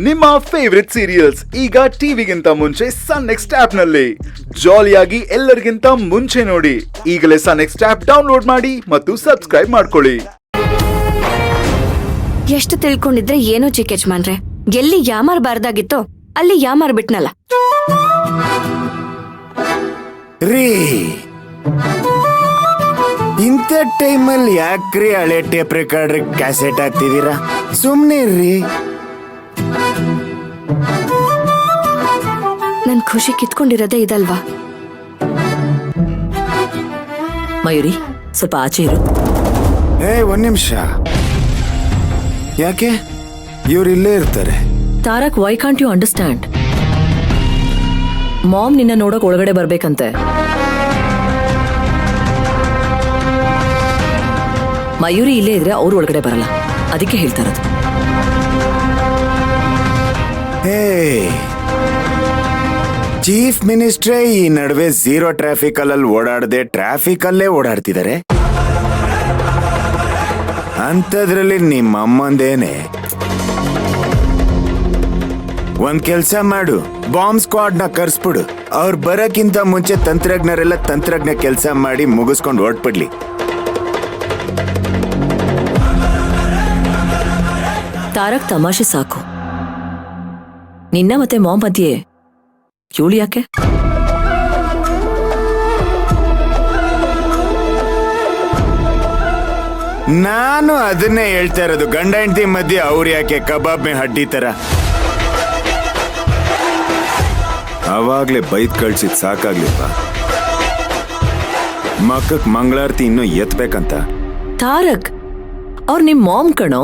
ನಿಮ್ಮ favourite serials ಈಗ ಟಿವಿಗಿಂತ ಮುಂಚೆ ಸನ್ ನೆಕ್ಸ್ಟ್ ಆಪ್ ನಲ್ಲಿ ಜಾಲಿಯಾಗಿ ಎಲ್ಲರಿಗಿಂತ ಮುಂಚೆ ನೋಡಿ. ಈಗಲೇ ಸನ್ ನೆಕ್ಸ್ಟ್ ಆಪ್ ಡೌನ್ಲೋಡ್ ಮಾಡಿ ಮತ್ತು ಸಬ್ಸ್ಕ್ರೈಬ್ ಮಾಡ್ಕೊಳ್ಳಿ. ಎಷ್ಟು ತಿಳ್ಕೊಂಡಿದ್ರೆ ಏನೋ ಚಿಕ್ಕ ಯಜಮಾನ್ರೆ, ಎಲ್ಲಿ ಯಾಮಾರಬಾರ್ದಾಗಿತ್ತೋ ಅಲ್ಲಿ ಯಾಮಾರ್ ಬಿಟ್ನಲ್ಲ ರೀ. ಇಂಥ ಟೈಮಲ್ಲಿ ಯಾಕ್ರಿ ಹಳೆ ಟೇಪ್ ರೆಕಾರ್ಡರ್ ಕ್ಯಾಸೆಟ್ ಹಾಕ್ತಿದ್ದೀರಾ? ಸುಮ್ನೆ ರೀ. ನನ್ ಖುಷಿ ಕಿತ್ಕೊಂಡಿರೋದೇ ಇದಲ್ವಾ? ಮಯೂರಿ, ಸ್ವಲ್ಪ ಆಚೆ ಇರು. ಒಂದ್ ನಿಮಿಷ. ಯಾಕೆ ಇವ್ರು ಇಲ್ಲೇ ಇರ್ತಾರೆ? Tarak, why can't you understand? Mom ನಿನ್ನ ನೋಡಕ್ ಒಳಗಡೆ ಬರ್ಬೇಕಂತೆ. ಮಯೂರಿ ಇಲ್ಲೇ ಇದ್ರೆ ಅವ್ರು ಒಳಗಡೆ ಬರಲ್ಲ, ಅದಕ್ಕೆ ಹೇಳ್ತಾ ಇರೋದು. ಚೀಫ್ ಮಿನಿಸ್ಟ್ರೇ ಈ ನಡುವೆ ಝೀರೋ ಟ್ರಾಫಿಕ್ ಅಲ್ಲಿ ಓಡಾಡದೆ ಟ್ರಾಫಿಕ್ ಅಲ್ಲೇ ಓಡಾಡ್ತಿದ್ದಾರೆ. ಅಂಥದ್ರಲ್ಲಿ ನಿಮ್ಮ ಅಮ್ಮಂದೇನೆ. ಒಂದ್ ಕೆಲ್ಸ ಮಾಡು, ಬಾಂಬ್ ಸ್ಕ್ವಾಡ್ ನ ಕರ್ಸ್ಬಿಡು. ಅವ್ರು ಬರಕ್ಕಿಂತ ಮುಂಚೆ ತಂತ್ರಜ್ಞರೆಲ್ಲ ತಂತ್ರಜ್ಞ ಕೆಲ್ಸ ಮಾಡಿ ಮುಗಿಸ್ಕೊಂಡು ಹೊರಟ್ಬಿಡ್ಲಿ. ತಾರಕ್, ತಮಾಷೆ ಸಾಕು. ನಿನ್ನ ಮತ್ತೆ ಮಾಮ್ ಮಧ್ಯೆ ಇವಳು ಯಾಕೆ? ನಾನು ಅದನ್ನೇ ಹೇಳ್ತಾ ಇರೋದು. ಗಂಡ ಹೆಂಡತಿ ಮಧ್ಯೆ ಅವ್ರು ಯಾಕೆ ಕಬಾಬ್ ಮೇ ಹಡ್ಡಿ ತರ. ಅವಾಗ್ಲೇ ಬೈದ್ ಕಳ್ಸಿದ್ ಸಾಕಾಗ್ಲಿಪ್ಪ. ಮಕ್ಕಕ್ ಮಂಗಳಾರತಿ ಇನ್ನೂ ಎತ್ಬೇಕಂತ. ತಾರಕ್, ಅವ್ರು ನಿಮ್ ಮಾಮ್ ಕಣೋ.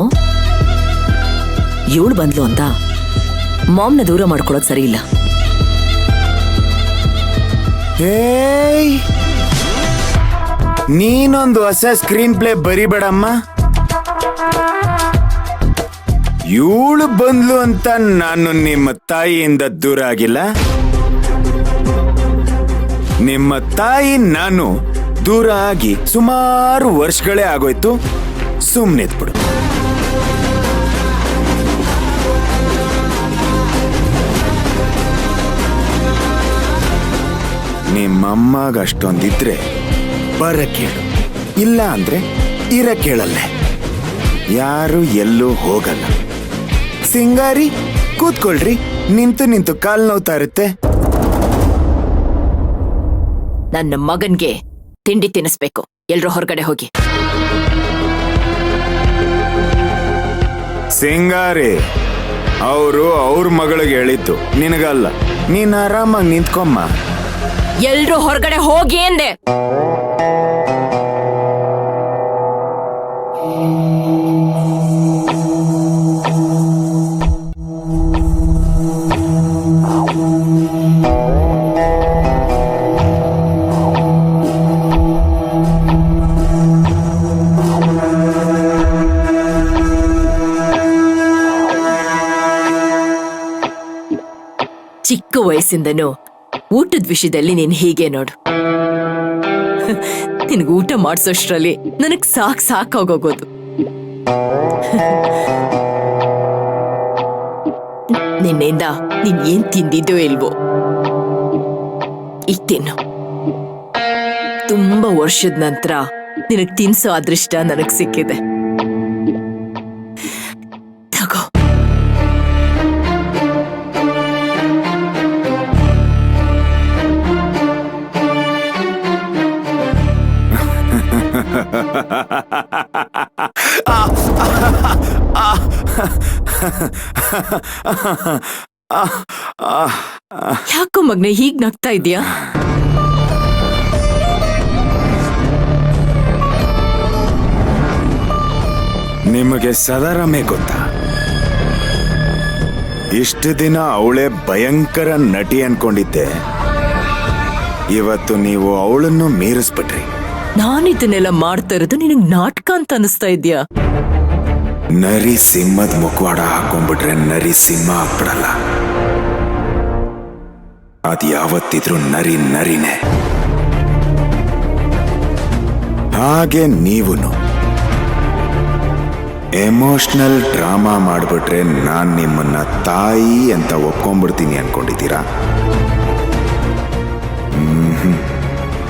ಇವಳು ಬಂದ್ಲು ಅಂತ ಮಾಮ್ನ ದೂರ ಮಾಡ್ಕೊಳ್ಳೋದು ಸರಿ ಇಲ್ಲ. ನೀನೊಂದು ಹೊಸ ಸ್ಕ್ರೀನ್ ಪ್ಲೇ ಬರಿಬೇಡಮ್ಮ. ಇವಳು ಬಂದ್ಲು ಅಂತ ನಾನು ನಿಮ್ಮ ತಾಯಿಯಿಂದ ದೂರ ಆಗಿಲ್ಲ. ನಿಮ್ಮ ತಾಯಿ ನಾನು ದೂರ ಆಗಿ ಸುಮಾರು ವರ್ಷಗಳೇ ಆಗೋಯ್ತು. ಸುಮ್ನೆದ್ಬಿಡು. ನಿಮ್ಮಮ್ಮಾಗ ಅಷ್ಟೊಂದಿದ್ರೆ ಬರ ಕೇಳು, ಇಲ್ಲ ಅಂದ್ರೆ ಇರ ಕೇಳಲ್ಲೇ. ಯಾರು ಎಲ್ಲೂ ಹೋಗಲ್ಲ. ಸಿಂಗಾರಿ, ಕೂತ್ಕೊಳ್ರಿ. ನಿಂತು ನಿಂತು ಕಾಲ್ ನೋವ್ತಾ ಇರುತ್ತೆ. ನನ್ನ ಮಗನ್ಗೆ ತಿಂಡಿ ತಿನ್ನಿಸ್ಬೇಕು. ಎಲ್ರೂ ಹೊರಗಡೆ ಹೋಗಿ. ಸಿಂಗಾರಿ, ಅವರು ಅವ್ರ ಮಗಳಿಗೆ ಹೇಳಿದ್ದು, ನಿನಗಲ್ಲ. ನೀನ್ ಆರಾಮಾಗಿ ನಿಂತ್ಕೊಮ್ಮ. ಎಲ್ರೂ ಹೊರಗಡೆ ಹೋಗಿ ಎಂದೆ. ಚಿಕ್ಕ ವಯಸ್ಸಿಂದನೂ ಊಟದ ವಿಷಯದಲ್ಲಿ ನೀನ್ ಹೀಗೆ ನೋಡು. ನಿನ್ಗೆ ಊಟ ಮಾಡ್ಸೋಷ್ಟ್ರಲ್ಲಿ ನನಗ್ ಸಾಕಾಗೋಗೋದು. ನಿನ್ನೆಯಿಂದ ನೀನ್ ಏನ್ ತಿಂದಿದ್ದೋ ಇಲ್ವೋ, ಈಗ ತಿನ್ನು. ತುಂಬಾ ವರ್ಷದ ನಂತರ ನಿನಗ್ ತಿನ್ಸೋ ಅದೃಷ್ಟ ನನಗ್ ಸಿಕ್ಕಿದೆ. ತಗೋ. ಯಾಕೋ ಮಗ್ನೆ ಹೀಗ್ ನಗ್ತಾ ಇದೀಯಾ? ನಿಮಗೆ ಸದಾರಾಮೇ ಗೊತ್ತಾ? ಇಷ್ಟು ದಿನ ಅವಳೇ ಭಯಂಕರ ನಟಿ ಅನ್ಕೊಂಡಿದ್ದೆ. ಇವತ್ತು ನೀವು ಅವಳನ್ನು ಮೀರಿಸ್ಬಿಟ್ರಿ. ನಾನಿದನ್ನೆಲ್ಲ ಮಾಡ್ತಾ ಇರೋದು ನಿನಗ್ ನಾಟಕ ಅಂತ ಅನಿಸ್ತಾ ಇದ್ಯಾ? ನರಿ ಸಿಂಹದ ಮುಖವಾಡ ಹಾಕೊಂಡ್ಬಿಟ್ರೆ ನರಿ ಸಿಂಹ ಆಗ್ಬಿಡಲ್ಲ. ಅದ್ ಯಾವತ್ತಿದ್ರು ನರಿ ನರಿನೇ. ಹಾಗೆ ನೀವುನು ಎಮೋಷನಲ್ ಡ್ರಾಮಾ ಮಾಡ್ಬಿಟ್ರೆ ನಾನ್ ನಿಮ್ಮನ್ನ ತಾಯಿ ಅಂತ ಒಪ್ಕೊಂಡ್ಬಿಡ್ತೀನಿ ಅನ್ಕೊಂಡಿದ್ದೀರಾ?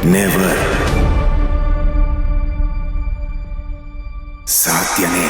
ನೆವರ್. ಸಾಧ್ಯನೇ